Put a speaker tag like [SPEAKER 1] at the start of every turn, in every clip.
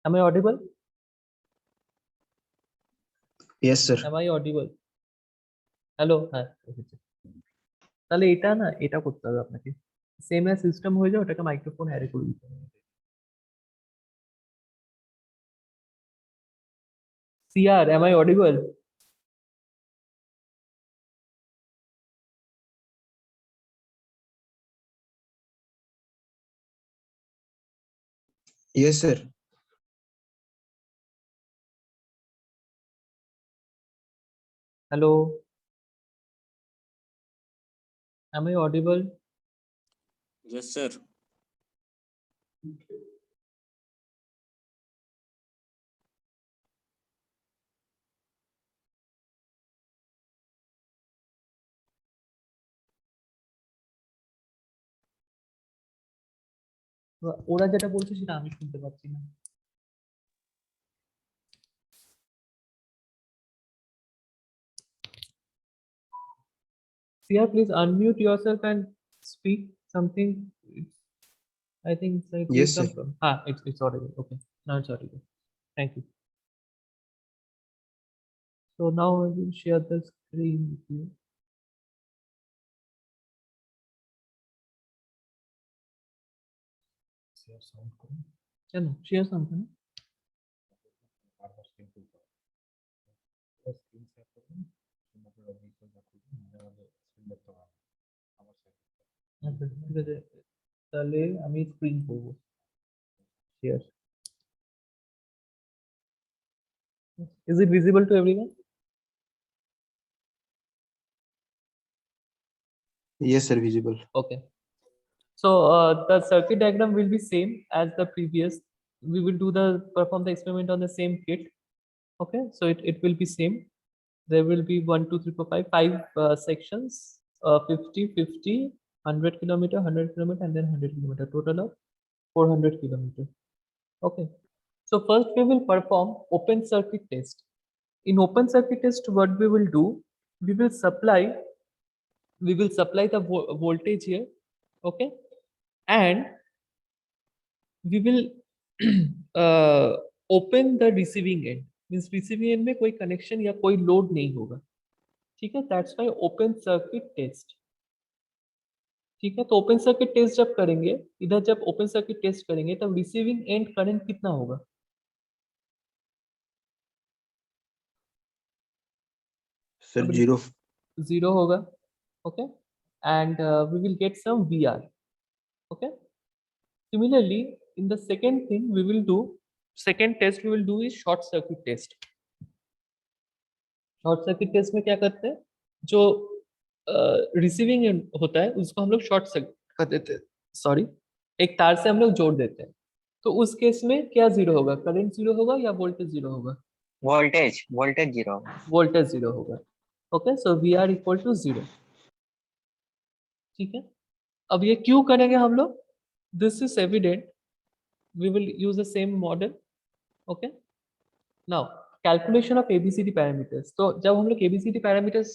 [SPEAKER 1] Am I audible?
[SPEAKER 2] Yes, sir.
[SPEAKER 1] Am I audible? Hello, হ্যাঁ এসেছে। তাহলে এটা না, এটা করতে হবে আপনাকে, সেম এ সিস্টেম হয়ে যায়, ওটাকে মাইক্রোফোন অ্যারে করে দিতে হবে। CR, am I audible?
[SPEAKER 2] Yes, sir.
[SPEAKER 1] Hello, am I audible?
[SPEAKER 3] Yes, sir.
[SPEAKER 1] ওরা যেটা বলছে সেটা আমি শুনতে পাচ্ছি না। CR, please unmute yourself and speak something. I think it's like
[SPEAKER 2] Yes, sir.
[SPEAKER 1] it's audible. Okay, now it's audible. Thank you. So now I will share the screen with you. Share sound करो। चलो share sound करो। আচ্ছা, ঠিক আছে, তাহলে আমি screen করব share. Is it visible to everyone?
[SPEAKER 2] Yes, sir. Visible.
[SPEAKER 1] Okay. So the circuit diagram will be same as the previous. We will perform the experiment on the same kit. Okay, so it will be same. There will be 1 2 3 4 5 sections, 50 50, 100 kilometer, 100 kilometer, and then 100 kilometer, total of 400 kilometer. Okay, so first we will perform open circuit test. In open circuit test, what we will do, we will supply the voltage here. Okay, and we will open the receiving end, means receiving end में कोई connection या कोई load नहीं होगा, ठीक है, that's why open circuit test। ठीक है, तो ओपन सर्किट टेस्ट जब करेंगे, इधर जब ओपन सर्किट टेस्ट करेंगे तब रिसीविंग एंड करंट कितना होगा?
[SPEAKER 2] Sir, 0.
[SPEAKER 1] 0 होगा। Okay, and we will get some VR. Okay, similarly in the second test we will do is short circuit test. Short circuit test में क्या करते हैं, जो रिसीविंग एंड होता है उसको हम लोग शॉर्ट सर्किट कर देते हैं, सॉरी, एक तार से हम लोग जोड़ देते हैं। तो उस केस में क्या जीरो होगा, करंट जीरो होगा या वोल्टेज जीरो होगा?
[SPEAKER 4] Voltage zero.
[SPEAKER 1] वोल्टेज जीरो होगा। Okay, so we are equal to 0। ठीक है, अब ये क्यों करेंगे हम लोग, this is evident, we will use the same model. Okay, now calculation of ABCD parameters. तो जब हम लोग एबीसीडी पैरामीटर्स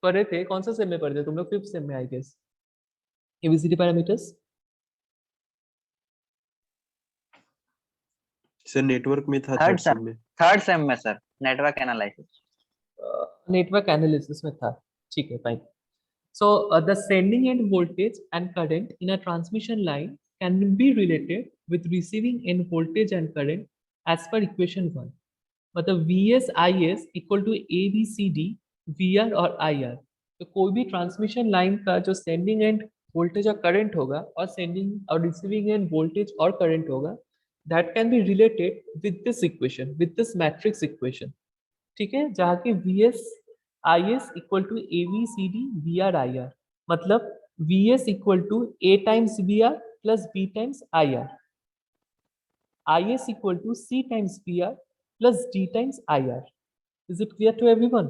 [SPEAKER 1] पढ़े थे, कौन सा सेम में पढ़े थे तुम लोग? 5th सेम में I guess, ABCD parameters.
[SPEAKER 2] Sir network में था,
[SPEAKER 4] थर्ड
[SPEAKER 2] सेम में।
[SPEAKER 4] थर्ड सेम में sir, network analysis.
[SPEAKER 1] Network analysis में था, ठीक है, fine. So the sending end voltage and current in a transmission line can be related with receiving end voltage and current as per equation 1. मतलब VS IS equal to ABCD VR और IR। तो कोई भी transmission line का जो sending end voltage और current होगा और सेंडिंग और रिसीविंग एंड वोल्टेज और करंट होगा, that can be related with this equation, with this matrix equation. ठीक है, जहाँ की VS IS equal to ABCD VR IR, मतलब VS equal to A times VR plus B times IR, IS equal to C times PR plus D times IR. Is it clear to everyone?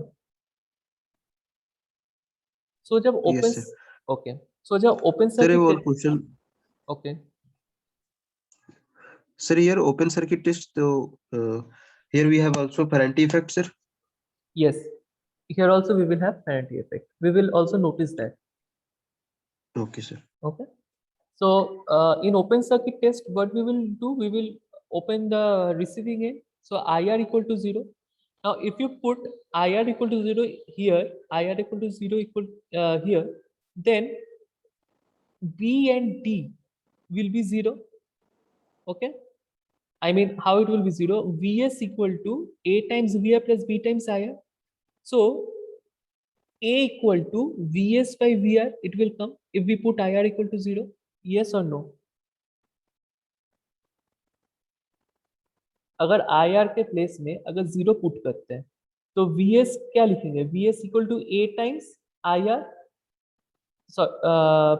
[SPEAKER 1] So जब open,
[SPEAKER 2] Yes, sir.
[SPEAKER 1] okay, so जब open
[SPEAKER 2] Sir,
[SPEAKER 1] circuit
[SPEAKER 2] one
[SPEAKER 1] test,
[SPEAKER 2] question.
[SPEAKER 1] okay,
[SPEAKER 2] Sir, here open circuit test. So here we have also Faraday effect, sir.
[SPEAKER 1] yes, here also we will have Faraday effect. We will also notice that.
[SPEAKER 2] Okay, sir.
[SPEAKER 1] Okay, so in open circuit test, what we will do, we will open the receiving end. So IR equal to 0. Now if you put IR equal to 0 here, IR equal to 0 equal here, then B and D will be 0. Okay, I mean, how it will be 0? Vs equal to A times VR plus B times IR. So A equal to Vs by VR, it will come if we put IR equal to 0. Yes or no? अगर IR के place में अगर 0 put करते हैं तो Vs क्या लिखेंगे? Vs equal to A times IR,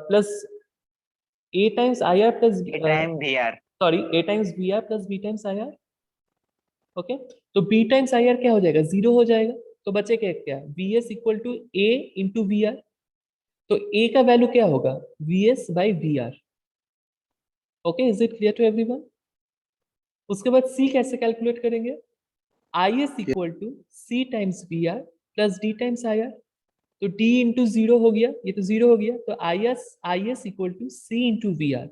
[SPEAKER 1] plus A times IR plus
[SPEAKER 4] A time VR.
[SPEAKER 1] sorry, A times VR plus B times IR. Okay, तो B टाइम्स IR क्या हो जाएगा? 0 हो जाएगा, तो बचे क्या? Vs equal to A into VR. तो A का वैल्यू क्या होगा? Vs by VR. Okay, is it clear to everyone? उसके बाद C कैसे कैलकुलेट करेंगे? Is equal to C times VR plus D times IR. तो D इंटू 0 हो गया, ये तो 0 हो गया, तो Is equal to C into VR.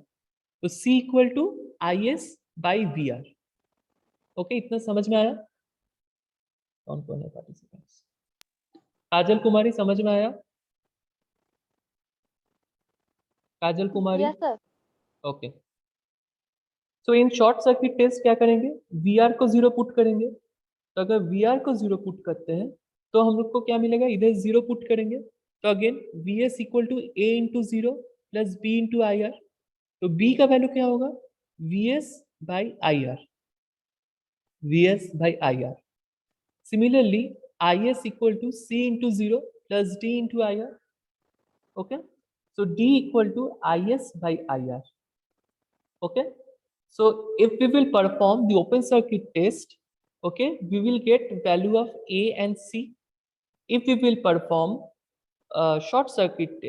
[SPEAKER 1] तो C equal to Is by VR. Okay, इतना समझ में आया? कौन कौन है पार्टिसिपेंट्स? काजल कुमारी, समझ में आया? Kajal Kumari?
[SPEAKER 5] Yes sir.
[SPEAKER 1] Okay, so in short circuit test क्या करेंगे? VR को 0 पुट करेंगे. तो अगर VR को 0 पुट करते हैं तो हम लोग को क्या मिलेगा? इधर 0 पुट करेंगे तो again Vs equal to A into 0 plus B into IR. तो B का वैल्यू क्या होगा? Vs by IR. Vs by IR. Similarly, Is equal to C into 0 plus D into IR. Okay, so D equal to Is by IR. Okay, so if we will perform the open circuit test, okay, we will get value of A and C. If we will perform short circuit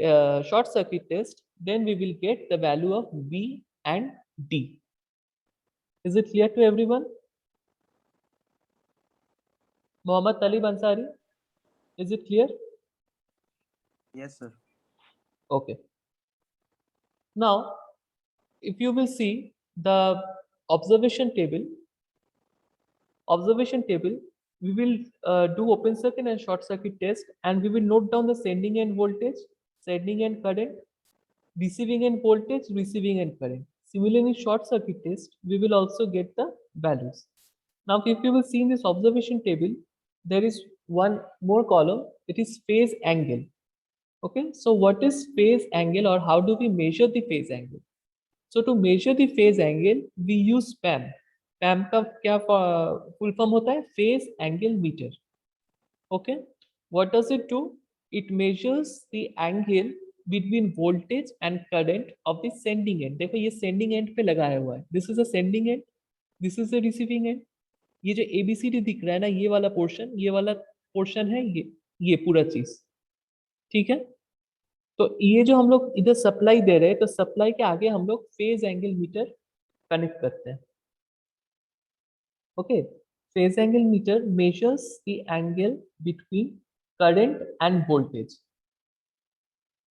[SPEAKER 1] test, then we will get the value of B and D. Is it clear to everyone? Mohammad Talib Ansari, is it clear?
[SPEAKER 2] Yes, sir.
[SPEAKER 1] Okay. Now, if you will see the observation table, we will do open circuit and short circuit test, and we will note down the sending end voltage, sending end current, receiving end voltage, receiving end current. Similarly, short circuit test, we will also get the values. Now, if you will see in this observation table, there is one more column, it is phase angle. Okay, so what is phase angle, or how do we measure the phase angle? So to measure the phase angle, we use PAM. PAM का क्या full form होता है? Phase angle meter. Okay, what does it do? It measures the angle between voltage and current of the sending end. देखो ये sending end पे लगाया हुआ है. This is a sending end. This is a receiving end. ये जो ABCD दिख रहा है ना, ये वाला portion है ये पूरा चीज. ठीक है, तो ये जो हम लोग इधर सप्लाई दे रहे हैं, तो सप्लाई के आगे हम लोग फेज एंगल मीटर कनेक्ट करते हैं. Okay, phase angle meter measures the angle between current and voltage.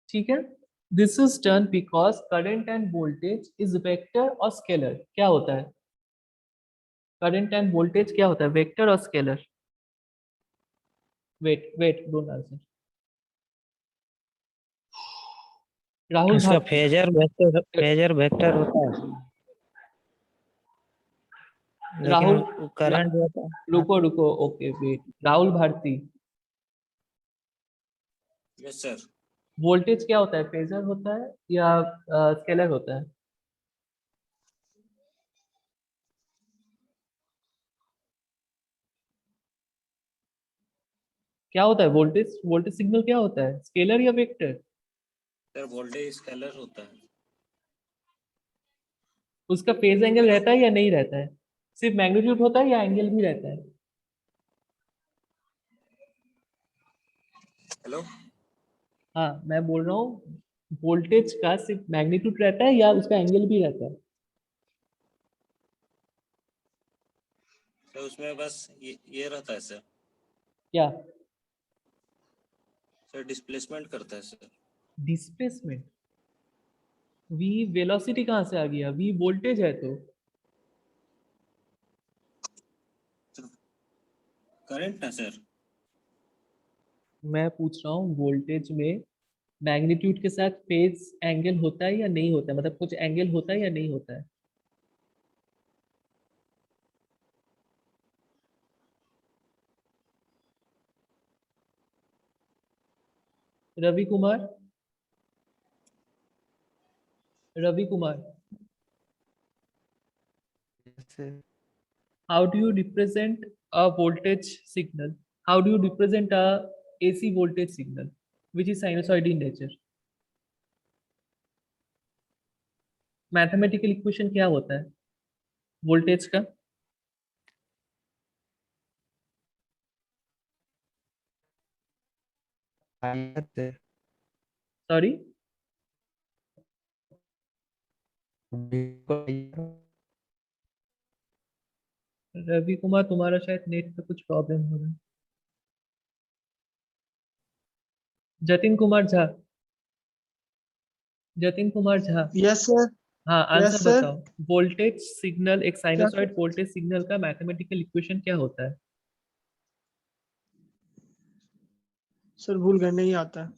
[SPEAKER 1] ठीक है, this is done because current and voltage is vector और स्केलर. क्या होता है? करंट एंड वोल्टेज क्या होता है? वेक्टर और scalar. Wait don't answer. Rahul
[SPEAKER 6] उसका
[SPEAKER 1] भारती.
[SPEAKER 6] फेजर वेक्टर होता है,
[SPEAKER 1] राहुल
[SPEAKER 6] लेकिन करंट होता है.
[SPEAKER 1] रुको okay wait. Rahul Bharti,
[SPEAKER 3] yes sir.
[SPEAKER 1] Voltage क्या होता है? फेजर होता है या स्केलर होता है? क्या होता है वोल्टेज सिग्नल क्या होता है? स्केलर या वेक्टर?
[SPEAKER 3] सर वोल्टेज स्केलर होता है.
[SPEAKER 1] उसका फेज एंगल रहता है या नहीं रहता है? सिर्फ मैग्नीट्यूड होता है या एंगल भी रहता है?
[SPEAKER 3] हेलो.
[SPEAKER 1] हाँ, मैं बोल रहा हूँ वोल्टेज का सिर्फ मैग्नीट्यूड रहता है या उसका एंगल भी रहता है?
[SPEAKER 3] तो उसमें बस ये रहता है सर.
[SPEAKER 1] क्या?
[SPEAKER 3] सर डिस्प्लेसमेंट करता है सर.
[SPEAKER 1] डिस्प्लेसमेंट? वी वेलोसिटी कहाँ से आ गया? वी वोल्टेज है तो
[SPEAKER 3] करंट ना सर।
[SPEAKER 1] मैं पूछ रहा हूँ वोल्टेज में मैग्नीट्यूड के साथ फेज एंगल होता है या नहीं होता है, मतलब कुछ एंगल होता है या नहीं होता है। Ravi Kumar, Ravi Kumar, how do you represent a voltage signal? How do you represent a AC voltage signal which is sinusoid in nature? Mathematical equation क्या होता है वोल्टेज का? सॉरी, रवि कुमार तुम्हारा शायद नेट पे कुछ प्रॉब्लम हो रहा है। Jatin Kumar Jha, Jatin Kumar Jha,
[SPEAKER 5] yes sir.
[SPEAKER 1] हाँ
[SPEAKER 5] यस
[SPEAKER 1] आंसर
[SPEAKER 5] सर।
[SPEAKER 1] बताओ। वोल्टेज सिग्नल, एक
[SPEAKER 5] क्या
[SPEAKER 1] साइनसॉइड वोल्टेज सिग्नल का मैथमेटिकल इक्वेशन क्या होता है?
[SPEAKER 5] सर भूल गए, नहीं आता है।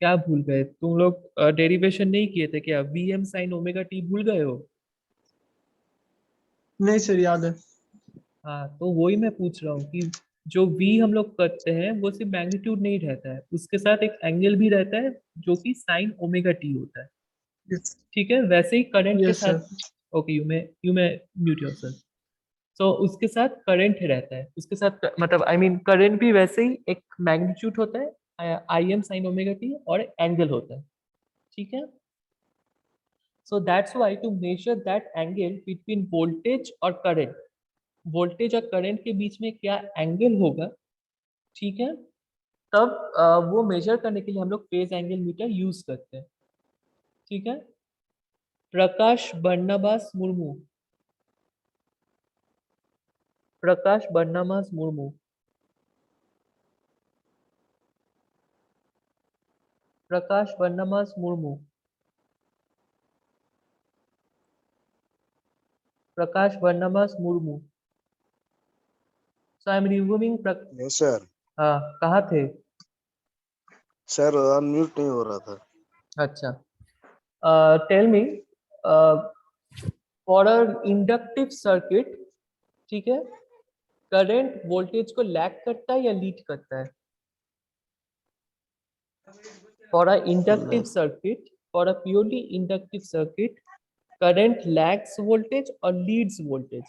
[SPEAKER 1] क्या भूल गए तुम लोग? डेरिवेशन नहीं किए थे क्या? V M sine omega T भूल गए हो?
[SPEAKER 5] नहीं सर, याद है।
[SPEAKER 1] हाँ तो वही मैं पूछ रहा हूँ कि जो v हम लोग करते हैं वो सिर्फ मैग्नीट्यूड नहीं रहता है, उसके साथ एक एंगल भी रहता है जो कि साइन ओमेगा टी होता है।
[SPEAKER 5] यस।
[SPEAKER 1] ठीक है, वैसे ही करंट के
[SPEAKER 5] यस
[SPEAKER 1] साथ,
[SPEAKER 5] sir.
[SPEAKER 1] Okay you may mute yourself. So उसके साथ करंट रहता है, उसके साथ मतलब आई मीन करंट भी वैसे ही एक मैग्नीट्यूड होता है I M sine omega T और एंगल होता है। ठीक है, so that's why to measure that angle between voltage और करंट, वोल्टेज और करंट के बीच में क्या एंगल होगा, ठीक है, तब वो मेजर करने के लिए हम लोग फेज एंगल मीटर यूज करते हैं। ठीक है, Prakash Barnabas Murmu, Prakash Barnabas Murmu, Prakash Barnabas Murmu, Prakash Barnabas Murmu. So I am removing
[SPEAKER 7] yes sir.
[SPEAKER 1] हाँ, कहाँ थे?
[SPEAKER 7] सर अनम्यूट नहीं हो रहा था।
[SPEAKER 1] अच्छा, tell me, for a inductive circuit, ठीक है, करंट वोल्टेज को लैग करता है या लीड करता है? For a inductive circuit, for a purely inductive circuit, current lags voltage और लीड्स वोल्टेज?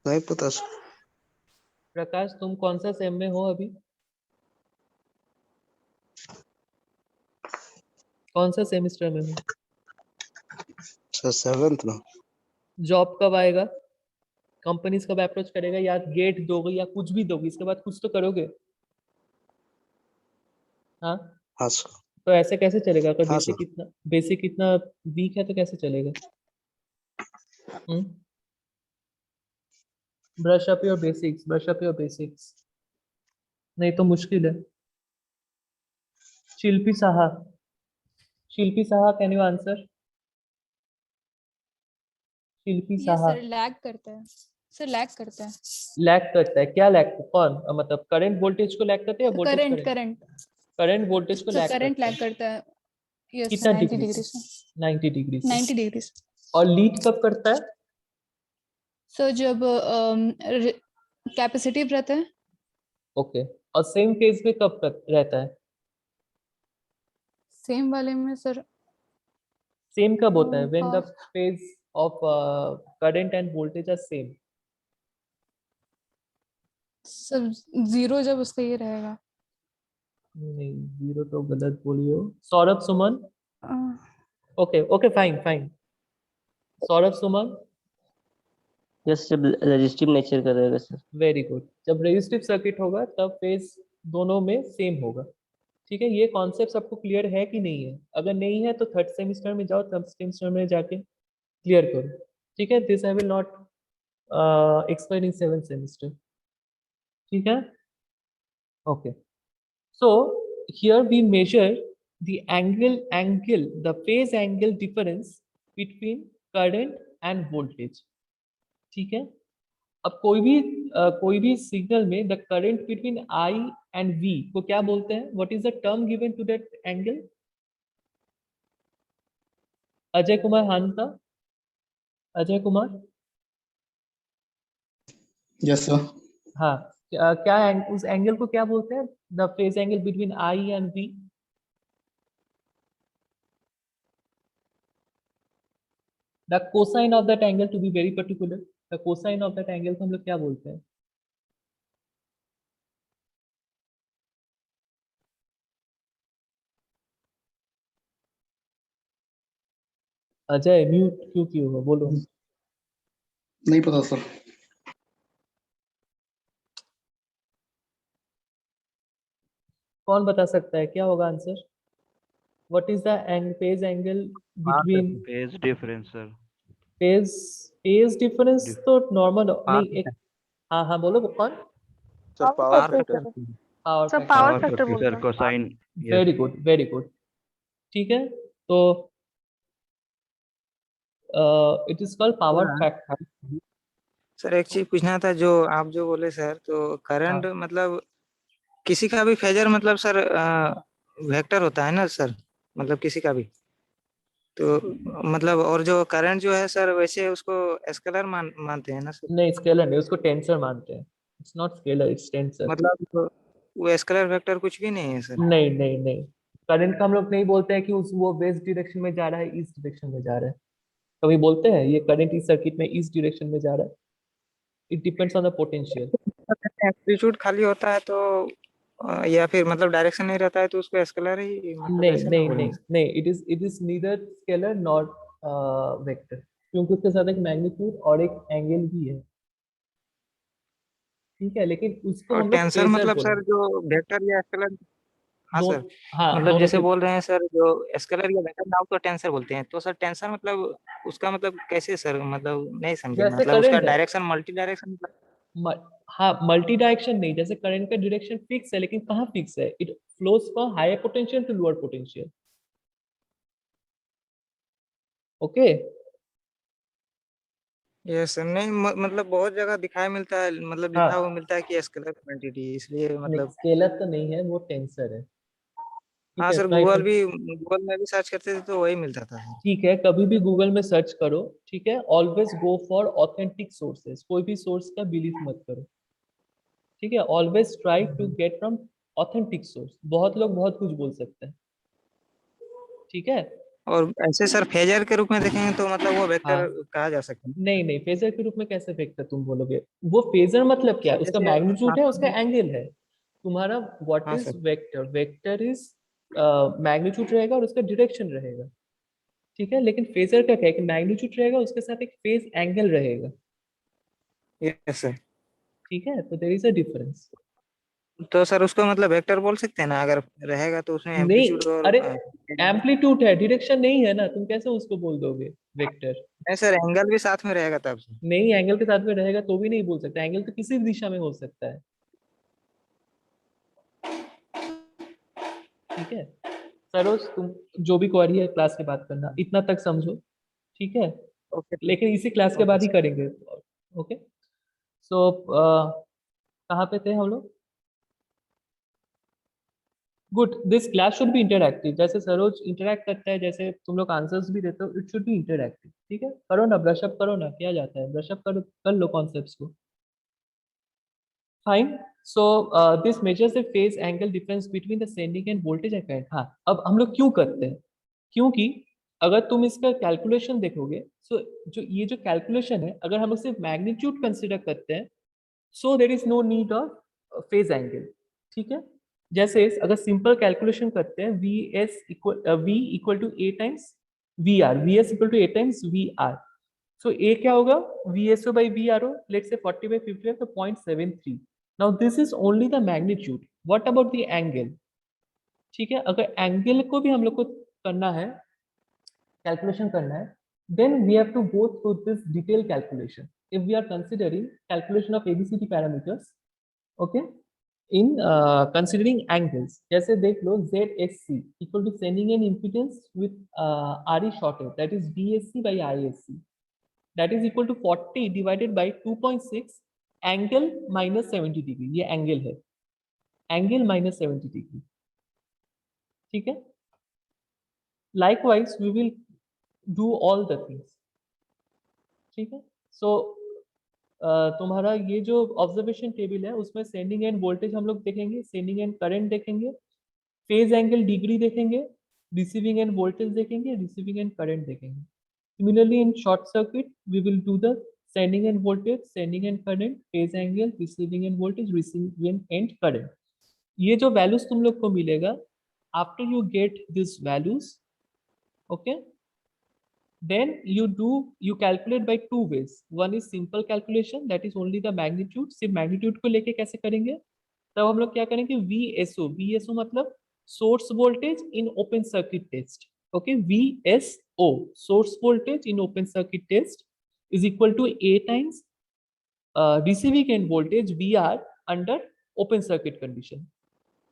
[SPEAKER 7] नहीं पता सर।
[SPEAKER 1] प्रकाश तुम कौन सा सेम में हो अभी? कौन सा सेमेस्टर में हो?
[SPEAKER 7] सर 7th में।
[SPEAKER 1] जॉब कब आएगा? कंपनीज कब अप्रोच करेगा? या गेट दोगे या कुछ भी दोगे, इसके बाद कुछ तो करोगे। हाँ,
[SPEAKER 7] हाँ सर।
[SPEAKER 1] तो ऐसे कैसे चलेगा? अगर
[SPEAKER 7] हाँ
[SPEAKER 1] बेसिक
[SPEAKER 7] सर।
[SPEAKER 1] इतना, बेसिक इतना वीक है तो कैसे चलेगा? Brush up your basics, brush up your basics, नहीं तो मुश्किल है। शिल्पी साहा, शिल्पी साहा, कैन यू आंसर? शिल्पी
[SPEAKER 8] ये
[SPEAKER 1] साहा।
[SPEAKER 8] सर लैग करता है, सर लैग करता है।
[SPEAKER 1] लैग करता है? क्या लैग? कौन मतलब करंट वोल्टेज को लैग करते हैं या voltage
[SPEAKER 8] current
[SPEAKER 1] current?
[SPEAKER 8] Current
[SPEAKER 1] current voltage को
[SPEAKER 8] सर
[SPEAKER 1] लैग
[SPEAKER 8] करंट
[SPEAKER 1] करता
[SPEAKER 8] लैग
[SPEAKER 1] है।
[SPEAKER 8] करता है। यस
[SPEAKER 1] कितना
[SPEAKER 8] 90
[SPEAKER 1] डिग्री
[SPEAKER 8] डिग्री
[SPEAKER 1] से?
[SPEAKER 8] से।
[SPEAKER 1] 90 डिग्री से।
[SPEAKER 8] 90 डिग्री से।
[SPEAKER 1] और लीड कब करता है?
[SPEAKER 8] सर जब कैपेसिटिव रहता है।
[SPEAKER 1] ओके, और सेम फेज में कब रहता है?
[SPEAKER 8] सेम वाले में सर
[SPEAKER 1] सेम कब होता है? व्हेन द
[SPEAKER 8] हाँ,
[SPEAKER 1] phase of current and voltage are same.
[SPEAKER 8] Sir zero जब उसका ये रहेगा।
[SPEAKER 1] नहीं, जीरो तो गलत बोली हो। Saurabh Suman,
[SPEAKER 8] uh,
[SPEAKER 1] okay okay fine fine. Saurabh Suman,
[SPEAKER 9] yes जब रजिस्टिव नेचर का रहेगा सर।
[SPEAKER 1] Very good. जब रेजिस्टिव सर्किट होगा तब फेज दोनों में सेम होगा। ठीक है, ये कॉन्सेप्ट सबको क्लियर है कि नहीं है? अगर नहीं है तो थर्ड सेमिस्टर में जाओ, थर्ड सेमिस्टर में जाके क्लियर करो। ठीक है, this I will not explain in seven semester. ठीक है, Okay. So here we measure the the phase angle difference between current and voltage. ठीक है. अब कोई भी सिग्नल में the current between I and V को क्या बोलते हैं? What is the term given to that angle? Ajay Kumar हांता, अजय कुमार.
[SPEAKER 5] Yes sir.
[SPEAKER 1] हाँ, उस एंगल को क्या बोलते हैं? The phase angle between I and V. The cosine of that angle, to be very particular, the cosine of that angle को हम लोग क्या बोलते हैं? अजय म्यूट क्यों हो? बोलो.
[SPEAKER 5] नहीं पता सर।
[SPEAKER 1] कौन बता सकता है क्या होगा answer? What is the phase angle between
[SPEAKER 10] phase difference sir.
[SPEAKER 1] Phase difference तो नॉर्मल नहीं. एक हाँ बोलो कौन?
[SPEAKER 7] Sir power factor.
[SPEAKER 8] Power factor बोलते
[SPEAKER 10] सर
[SPEAKER 8] हैं।
[SPEAKER 10] Cosine.
[SPEAKER 1] Very good, very good. ठीक है, तो it is called power factor.
[SPEAKER 11] Sir एक चीज पूछना था, जो आप जो बोले सर, तो करंट मतलब किसी का भी फेजर मतलब सर वेक्टर होता है ना सर, मतलब किसी का भी, तो मतलब और जो करंट जो है सर वैसे उसको स्केलर मानते हैं ना सर?
[SPEAKER 1] नहीं, स्केलर नहीं, उसको टेंसर मानते हैं. It's not scalar, it's tensor.
[SPEAKER 11] मतलब वो स्केलर वेक्टर कुछ भी नहीं है सर?
[SPEAKER 1] नहीं. करंट का हम लोग नहीं बोलते हैं कि वो वेस्ट डायरेक्शन में जा रहा है, ईस्ट डायरेक्शन में जा रहा है. कभी बोलते हैं ये करंट इस सर्किट में ईस्ट डायरेक्शन में जा रहा है? It depends on the potential.
[SPEAKER 11] Amplitude खाली होता है तो या फिर मतलब डायरेक्शन नहीं रहता है तो उसको स्केलर ही मतलब ऐसे ना बोलेंगे?
[SPEAKER 1] नहीं, it is neither scalar not vector, क्योंकि उसके साथ एक मैग्नीट्यूड और एक एंगल भी है. ठीक है, लेकिन उसको
[SPEAKER 11] और
[SPEAKER 1] हम लोग
[SPEAKER 11] टेंसर
[SPEAKER 1] फेजर
[SPEAKER 11] मतलब सर
[SPEAKER 1] बोलेंगे.
[SPEAKER 11] जो वेक्टर या स्केलर? हाँ
[SPEAKER 1] दो,
[SPEAKER 11] सर,
[SPEAKER 1] हाँ
[SPEAKER 11] मतलब
[SPEAKER 1] दोनों
[SPEAKER 11] जैसे
[SPEAKER 1] के.
[SPEAKER 11] बोल रहे हैं सर जो स्केलर या वेक्टर नाम तो टेंसर बोलते हैं, तो सर टेंसर मतलब उसका मतलब कैसे सर, मतलब नहीं समझे,
[SPEAKER 1] जैसे
[SPEAKER 11] मतलब उसका
[SPEAKER 1] करंट है.
[SPEAKER 11] Direction multi direction?
[SPEAKER 1] हाँ, मल्टी डायरेक्शन नहीं, जैसे करंट का डायरेक्शन फिक्स है, लेकिन कहाँ फिक्स है? It flows from higher potential to lower potential. Okay.
[SPEAKER 11] ये सर नहीं मतलब बहुत जगह दिखाई मिलता है, मतलब लिखा हुआ मिलता है कि स्केलर क्वांटिटी, इसलिए
[SPEAKER 1] नहीं,
[SPEAKER 11] मतलब।
[SPEAKER 1] स्केलर तो नहीं है, वो टेंसर है. ठीक
[SPEAKER 11] हाँ
[SPEAKER 1] है,
[SPEAKER 11] सर, गूगल में भी सर्च करते थे तो वही मिलता था सर।
[SPEAKER 1] ठीक है, कभी भी गूगल में सर्च करो. ठीक है, always go for authentic sources. कोई भी सोर्स का बिलीव मत करो. ठीक है, always try to get from authentic source. बहुत लोग बहुत कुछ बोल सकते हैं. ठीक है.
[SPEAKER 11] और ऐसे सर फेजर के रूप में देखेंगे तो मतलब वो वेक्टर
[SPEAKER 1] हाँ.
[SPEAKER 11] कहा जा सकता है?
[SPEAKER 1] नहीं, फेजर के रूप में कैसे फेक्टर तुम बोलोगे? वो फेजर मतलब क्या है? उसका
[SPEAKER 11] जैसे
[SPEAKER 1] मैग्नीट्यूड है, उसका
[SPEAKER 11] आप-
[SPEAKER 1] एंगल है. तुम्हारा व्हाट
[SPEAKER 11] हाँ
[SPEAKER 1] is
[SPEAKER 11] sir.
[SPEAKER 1] Vector? Vector is magnitude रहेगा और उसका डायरेक्शन रहेगा. ठीक है, लेकिन फेजर का क्या है कि मैग्नीट्यूड रहेगा, उसके साथ एक फेज एंगल रहेगा.
[SPEAKER 11] Yes sir.
[SPEAKER 1] ठीक है, तो देयर इज अ डिफरेंस.
[SPEAKER 11] तो सर उसको मतलब वेक्टर बोल सकते हैं ना, अगर रहेगा तो उसमें
[SPEAKER 1] नहीं,
[SPEAKER 11] एम्पलीट्यूड और
[SPEAKER 1] अरे एम्पलीट्यूड है, डायरेक्शन नहीं है ना, तुम कैसे उसको बोल दोगे वेक्टर?
[SPEAKER 11] नहीं सर, एंगल भी साथ में रहेगा तब से?
[SPEAKER 1] नहीं, एंगल के साथ में रहेगा तो भी नहीं बोल सकता. एंगल तो किसी भी दिशा में हो सकता है. ठीक है, सरोज तुम जो भी क्वेरी है क्लास के बाद करना, इतना तक समझो. ठीक है,
[SPEAKER 11] ओके
[SPEAKER 1] लेकिन इसी क्लास के
[SPEAKER 11] ओके
[SPEAKER 1] बाद ही
[SPEAKER 11] सर।
[SPEAKER 1] करेंगे. ओके. सो कहाँ पे थे हम लोग? Good. This class should be interactive. जैसे सरोज इंटरैक्ट करता है, जैसे तुम लोग आंसर्स भी देते हो, इट शुड बी इंटरएक्टिव. ठीक है, करो ना, ब्रशअप करो ना. क्या जाता है, ब्रशअप करो, कर लो कॉन्सेप्ट्स को. Fine. So this measures the phase angle difference between the sending end voltage and current. हाँ, अब हम लोग क्यों करते हैं? क्योंकि अगर तुम इसका कैलकुलेशन देखोगे, सो जो ये जो कैलकुलेशन है, अगर हम लोग सिर्फ मैग्नीट्यूड कंसिडर करते हैं, so there is no need of phase angle. ठीक है, जैसे अगर सिंपल कैलकुलेशन करते हैं, V equal to A times V R, V S equal to A times V R. So A क्या होगा? V S O by V R O. Let's say 40 by 50 है तो 0.73. Now this is only the magnitude. What about the angle? ठीक है, अगर angle को भी हम लोग को करना है, कैलकुलेशन करना है, then we have to go through this detailed calculation if we are considering calculation of ABCD parameters. Okay, in considering angles. जैसे देख लो ZSC equal to sending an impedance with RE shorted, that is VSC by ISC, that is equal to 40 divided by 2.6 angle minus 70 degree. ये angle है, angle minus 70 degree. ठीक है. Likewise we will do all the things. ठीक है. So तुम्हारा ये जो observation table है उसमें सेंडिंग एंड वोल्टेज हम लोग देखेंगे, सेंडिंग एंड करंट देखेंगे, फेज एंगल डिग्री देखेंगे, रिसीविंग एंड वोल्टेज देखेंगे, रिसीविंग एंड करंट देखेंगे. Similarly in short circuit we will do the sending end voltage, sending end current, phase angle, receiving end voltage, receiving end current. ये जो values तुम लोग को मिलेगा after you get this values, okay, then you calculate by two ways. One is simple calculation, that is only the magnitude. सिर्फ magnitude को लेके कैसे करेंगे, तब हम लोग क्या करेंगे, VSO मतलब source voltage in open circuit test. Okay, VSO, source voltage in open circuit test, is equal to A times receiving end voltage VR under open circuit condition.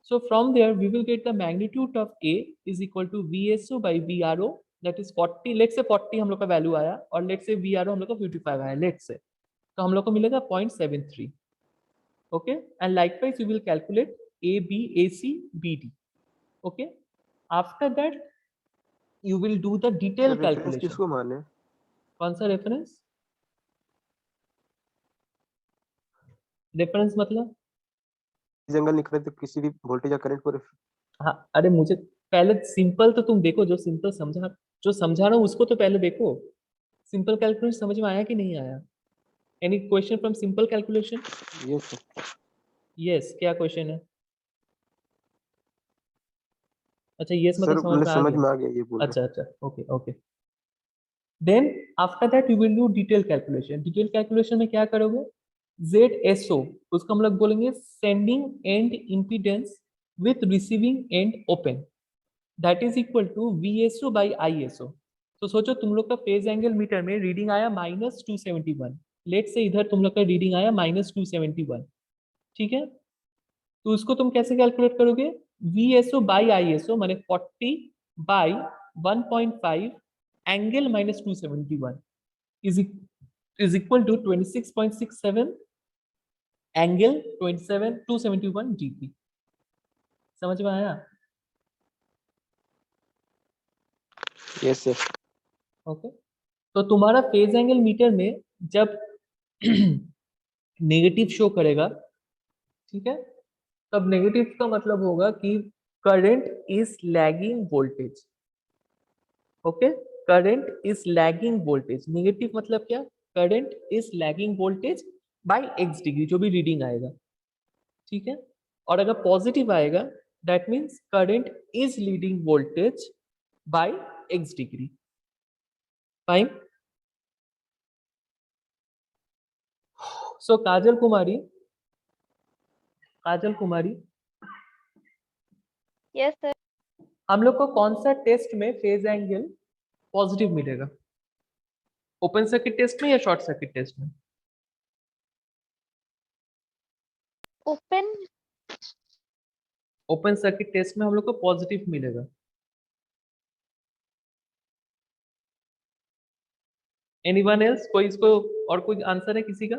[SPEAKER 1] So from there we will get the magnitude of A is equal to VSO by VRO, that is 40. Let's say 40 हम लोग का value आया और let's say VRO हम लोग का 55 आया let's say, तो हम लोग को मिलेगा 0.73. Okay, and likewise you will calculate AB, AC, BD. Okay, after that you will do the detail
[SPEAKER 2] reference
[SPEAKER 1] calculation.
[SPEAKER 2] किसको माने?
[SPEAKER 1] कौन सा रेफरेंस? रेफरेंस मतलब
[SPEAKER 2] एंगल निकले तो किसी भी वोल्टेज या करंट को
[SPEAKER 1] हाँ, अरे मुझे पहले सिंपल तो तुम देखो, जो सिंपल समझा, जो समझा रहा हूँ उसको तो पहले देखो. सिंपल कैलकुलेशन समझ में आया कि नहीं आया? Any question from simple calculation?
[SPEAKER 2] Yes
[SPEAKER 1] yes, क्या क्वेश्चन है? अच्छा, यस मतलब
[SPEAKER 2] सर,
[SPEAKER 1] समझ में आ
[SPEAKER 2] समझ
[SPEAKER 1] गया.
[SPEAKER 2] में आ गया ये बोल रहे.
[SPEAKER 1] अच्छा अच्छा, okay okay. Then after that you will do detail calculation. Detail calculation में क्या करोगे, ZSO उसको हम लोग बोलेंगे sending end impedance with receiving end open, that is equal to VSO by ISO. तो सोचो तुम लोग का फेज एंगल मीटर में रीडिंग आया -271. लेट से इधर तुम लोग का रीडिंग आया -271. ठीक है, तो उसको तुम कैसे कैलकुलेट करोगे, VSO बाई ISO माने 40 by 1.5 angle -271 is equal to 26.67 angle 271 degree. समझ में आया?
[SPEAKER 2] Yes sir.
[SPEAKER 1] ओके, तो तुम्हारा फेज एंगल मीटर में जब नेगेटिव शो करेगा, ठीक है, तब नेगेटिव का मतलब होगा कि current is lagging voltage. Okay, current is lagging voltage. Negative मतलब क्या, current is lagging voltage bye x degree, जो भी रीडिंग आएगा. ठीक है, और अगर पॉजिटिव आएगा that means current is leading voltage bye x degree. Fine. So Kajal Kumari,
[SPEAKER 8] yes sir.
[SPEAKER 1] हम लोग को कौन सा टेस्ट में फेज एंगल पॉजिटिव मिलेगा, ओपन सर्किट टेस्ट में या शॉर्ट सर्किट टेस्ट में? ओपन सर्किट टेस्ट में हम लोग को पॉजिटिव मिलेगा. Anyone else? कोई इसको और कोई आंसर है किसी का?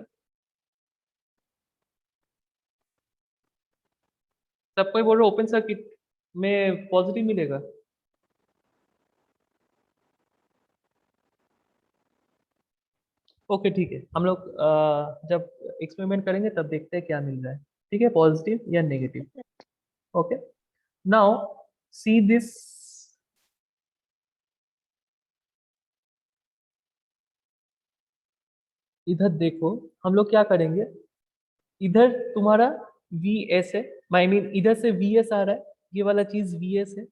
[SPEAKER 1] सब कोई बोल रहे ओपन सर्किट में पॉजिटिव मिलेगा. ओके ठीक है, हम लोग जब एक्सपेरिमेंट करेंगे तब देखते हैं क्या मिल रहा है. ठीक है, पॉजिटिव या negative. Okay, now see this. इधर देखो, हम लोग क्या करेंगे, इधर तुम्हारा VS है, आई मीन इधर से VS आ रहा है, ये वाला चीज VS है.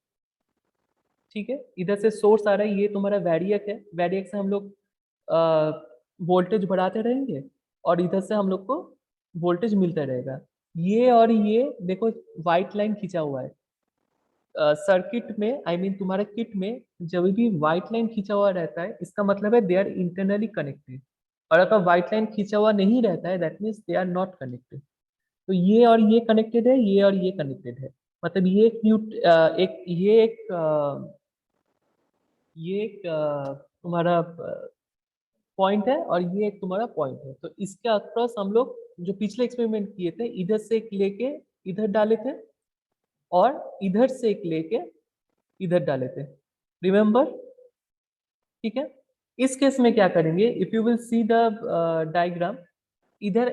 [SPEAKER 1] ठीक है, इधर से सोर्स आ रहा है, ये तुम्हारा वैरियक है. वैरियक से हम लोग वोल्टेज बढ़ाते रहेंगे और इधर से हम लोग को वोल्टेज मिलता रहेगा. ये और ये देखो व्हाइट लाइन खींचा हुआ है. सर्किट में आई मीन तुम्हारे किट में जब भी व्हाइट लाइन खींचा हुआ रहता है, इसका मतलब है दे आर इंटरनली कनेक्टेड. और अगर व्हाइट लाइन खींचा हुआ नहीं रहता है, that means they are not connected. तो ये और ये कनेक्टेड है, ये और ये कनेक्टेड है, मतलब ये एक एक ये एक तुम्हारा पॉइंट है और ये एक तुम्हारा पॉइंट है। तो इसके अक्रॉस हम लोग जो पिछले एक्सपेरिमेंट किए थे, इधर से एक लेके इधर डाले थे और इधर से एक लेके इधर डाले थे, रिमेम्बर? ठीक है। इस केस में क्या करेंगे, if you will see the diagram, इधर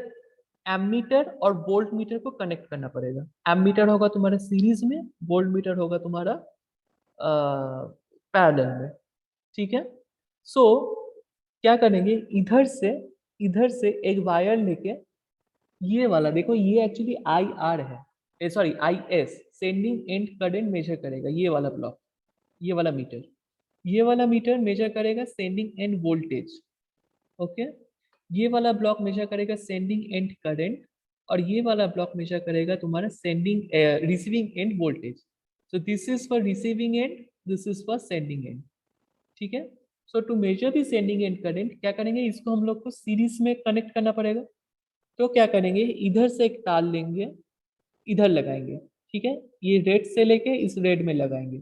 [SPEAKER 1] एमीटर और वोल्ट मीटर को कनेक्ट करना पड़ेगा। एमीटर होगा तुम्हारा सीरीज में, वोल्ट मीटर होगा तुम्हारा पैरेलल में। ठीक है। सो क्या करेंगे, इधर से एक वायर लेके, ये वाला देखो, ये एक्चुअली आई आर है, sorry I S, sending end current measure करेगा, ये वाला ब्लॉक, ये वाला मीटर मेजर करेगा सेंडिंग एंड वोल्टेज। ओके, ये वाला ब्लॉक मेजर करेगा सेंडिंग एंड करंट, और ये वाला ब्लॉक मेजर करेगा तुम्हारा sending receiving end voltage. So this is for receiving end, this is for sending end. ठीक है। So to measure the sending end current क्या करेंगे, इसको हम लोग को सीरीज में कनेक्ट करना पड़ेगा। तो क्या करेंगे, इधर से एक तार लेंगे, इधर लगाएंगे। ठीक है, ये रेड से लेके इस रेड में लगाएंगे,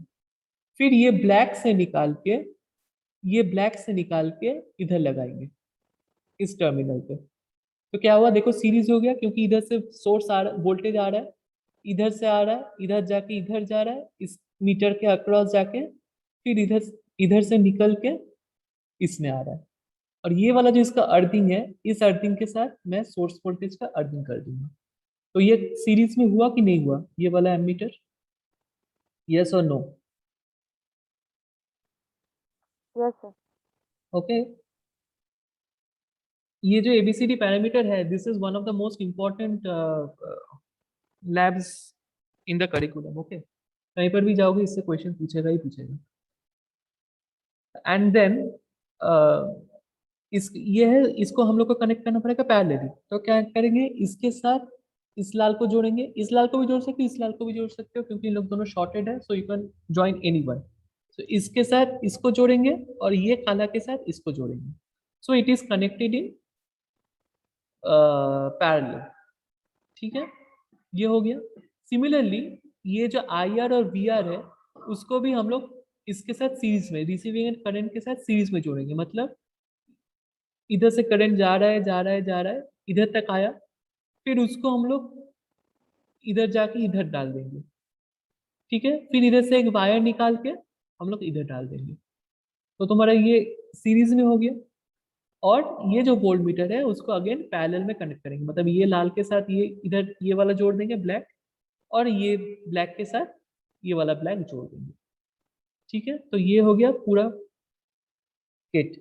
[SPEAKER 1] फिर ये ब्लैक से निकाल के इधर लगाएंगे इस टर्मिनल पे। तो क्या हुआ, देखो सीरीज हो गया, क्योंकि इधर से सोर्स आ रहा है, वोल्टेज आ रहा है, इधर से आ रहा है, इधर जाके इधर जा रहा है, इस मीटर के अक्रॉस जाके, फिर इधर से निकल के इसमें आ रहा है। और ये वाला जो इसका अर्थिंग है, इस अर्थिंग के साथ मैं सोर्स वोल्टेज का अर्थिंग कर दूंगा। तो ये सीरीज में हुआ कि नहीं हुआ, ये वाला एमीटर? यस और नो?
[SPEAKER 8] Yes sir.
[SPEAKER 1] ओके। ये जो ABCD पैरामीटर है, this is one of the most important labs in the curriculum. Okay, कहीं पर भी जाओगे इससे क्वेश्चन पूछेगा ही पूछेगा। एंड देन इसको हम लोग को कनेक्ट करना पड़ेगा पैरेलली। तो क्या करेंगे, इसके साथ इस लाल को जोड़ेंगे, इस लाल को भी जोड़ सकते हो, इस लाल को भी जोड़ सकते हो, क्योंकि इन लोग दोनों शॉर्टेड है, so you can join anyone. So इसके साथ इसको जोड़ेंगे और ये काला के साथ इसको जोड़ेंगे, so it is connected in parallel. ठीक है, ये हो गया। सिमिलरली ये जो IR और VR है, उसको भी हम लोग इसके साथ सीरीज में, रिसीविंग एंड करंट के साथ सीरीज में जोड़ेंगे। मतलब इधर से करंट जा रहा है, इधर तक आया, फिर उसको हम लोग इधर जाके इधर डाल देंगे। ठीक है, फिर इधर से एक वायर निकाल के हम लोग इधर डाल देंगे। तो तुम्हारा ये सीरीज में हो गया। और ये जो वोल्ट मीटर है उसको अगेन पैरेलल में कनेक्ट करेंगे, मतलब ये लाल के साथ ये इधर ये वाला जोड़ देंगे ब्लैक, और ये ब्लैक के साथ ये वाला ब्लैक जोड़ देंगे। ठीक है, तो ये हो गया पूरा किट।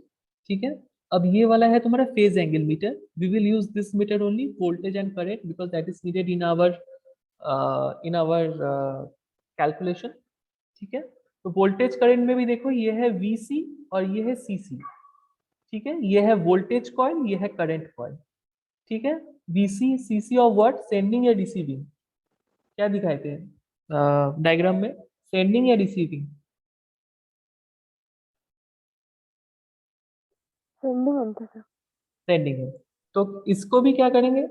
[SPEAKER 1] ठीक है, अब ये वाला है तुम्हारा phase angle meter. We will use this meter only voltage and current, because that is needed in our calculation. ठीक है, तो वोल्टेज करंट में भी देखो, ये है VC और ये है CC। ठीक है, ये है वोल्टेज कॉइल, ये है करंट कॉइल। ठीक है, VC CC और व्हाट, सेंडिंग या रिसीविंग? क्या दिखाए थे डायग्राम में, सेंडिंग या receiving?
[SPEAKER 8] Sending end sir.
[SPEAKER 1] Sending है। तो इसको भी क्या करेंगे,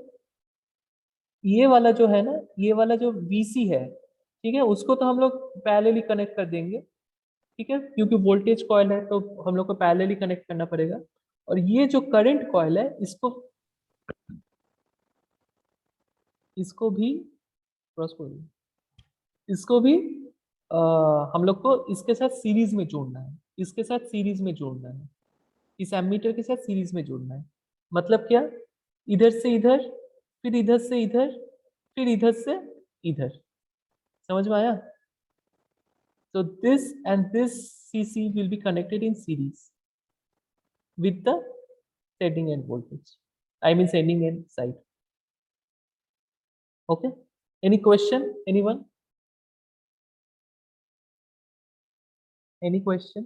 [SPEAKER 1] ये वाला जो है ना, ये वाला जो VC है, ठीक है, उसको तो हम लोग पैरेलली कनेक्ट कर देंगे। ठीक है, क्योंकि वोल्टेज कॉइल है तो हम लोग को पैरेलली कनेक्ट करना पड़ेगा। और ये जो करंट कॉइल है, इसको भी हम लोग को इसके साथ सीरीज में जोड़ना है, इसके साथ सीरीज में जोड़ना है, इस एमीटर के साथ सीरीज में जोड़ना है। मतलब क्या, इधर से इधर, फिर इधर से इधर, फिर इधर से इधर। समझ में आया? So this and this CC will be connected in series with the sending end voltage. I mean sending end side. Okay. Any question? Anyone? Any question?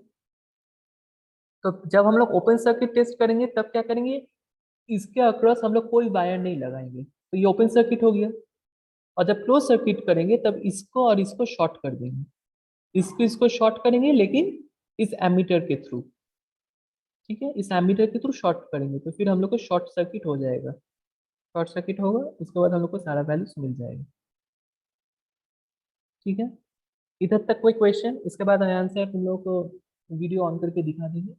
[SPEAKER 1] तो जब हम लोग ओपन सर्किट टेस्ट करेंगे तब क्या करेंगे, इसके अक्रॉस हम लोग कोई वायर नहीं लगाएंगे, तो ये ओपन सर्किट हो गया। और जब क्लोज सर्किट करेंगे तब इसको और इसको शॉर्ट कर देंगे, इसको शॉर्ट करेंगे, लेकिन इस एमीटर के थ्रू। ठीक है, इस एमीटर के थ्रू शॉर्ट करेंगे, तो फिर हम लोग को शॉर्ट सर्किट हो जाएगा। शॉर्ट सर्किट होगा, उसके बाद हम लोग को सारा वैल्यूज मिल जाएगा। ठीक है, इधर तक कोई क्वेश्चन? इसके बाद आयान से तुम लोग को वीडियो ऑन करके दिखा देंगे।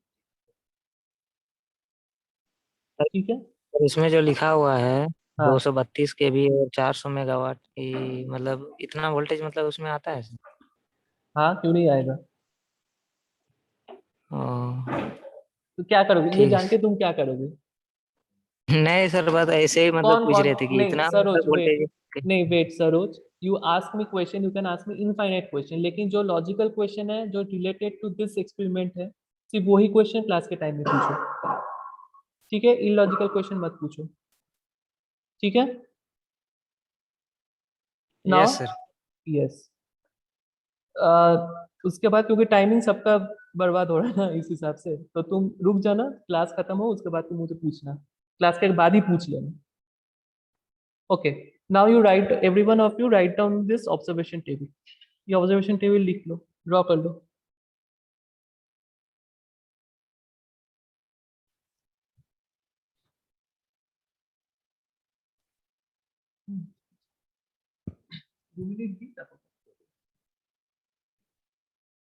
[SPEAKER 1] ठीक है,
[SPEAKER 6] और इसमें जो लिखा हुआ है
[SPEAKER 1] हाँ
[SPEAKER 6] 232 केवी और 400 मेगावाट की, मतलब इतना वोल्टेज मतलब उसमें आता है सर?
[SPEAKER 1] हाँ, क्यों नहीं आएगा?
[SPEAKER 6] ओ,
[SPEAKER 1] तो क्या करोगे ये
[SPEAKER 6] ठीक
[SPEAKER 1] जान के,
[SPEAKER 6] है।
[SPEAKER 1] तुम क्या करोगे?
[SPEAKER 6] नहीं सर, बस ऐसे ही मतलब
[SPEAKER 1] कौन
[SPEAKER 6] पूछ
[SPEAKER 1] कौन?
[SPEAKER 6] रहे थे कि
[SPEAKER 1] नहीं
[SPEAKER 6] इतना
[SPEAKER 1] सरोज,
[SPEAKER 6] मतलब
[SPEAKER 1] वेट,
[SPEAKER 6] वोल्टेज।
[SPEAKER 1] नहीं wait Saroj, you ask me question, you can ask me infinite question, लेकिन जो लॉजिकल क्वेश्चन है जो रिलेटेड टू दिस एक्सपेरिमेंट है, सिर्फ वही क्वेश्चन क्लास के टाइम में पूछो। ठीक है, इलॉजिकल क्वेश्चन मत पूछो। ठीक है, नाउ
[SPEAKER 6] यस सर।
[SPEAKER 1] यस। उसके बाद क्योंकि टाइमिंग सबका बर्बाद हो रहा है ना, इस हिसाब से तो तुम रुक जाना, क्लास खत्म हो उसके बाद तुम मुझे पूछना, क्लास के बाद ही पूछ लेना। Okay, now you right, every one of you write down this observation table. ये ऑब्जर्वेशन टेबल लिख लो, ड्रॉ कर लो।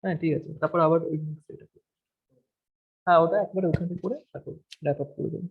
[SPEAKER 1] হ্যাঁ ঠিক আছে, তারপর আবার ওই এটা করো। হ্যাঁ ওটা একবারে ওখান থেকে করে তারপর র্যাপ আপ করে দেবো।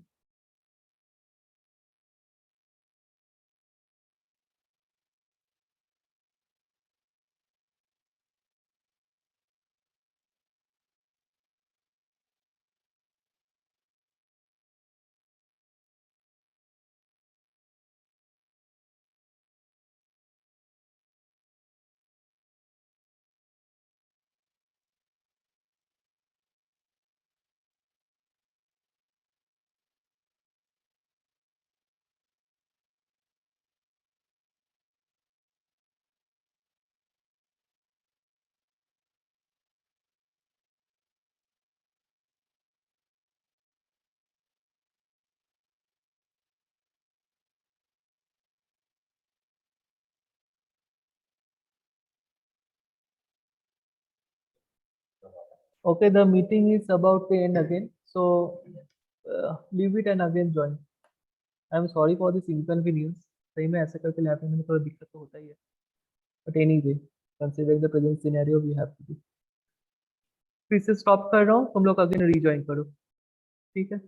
[SPEAKER 1] Okay, the meeting is about to end again, so leave it and again join. I am sorry for this inconvenience. सही में ऐसे करके लैब में थोड़ा दिक्कत तो होता ही है, but anyway, considering the present scenario, we have to do. फिर से स्टॉप कर रहा हूँ, तुम लोग अगेन रीजॉइन करो। ठीक है।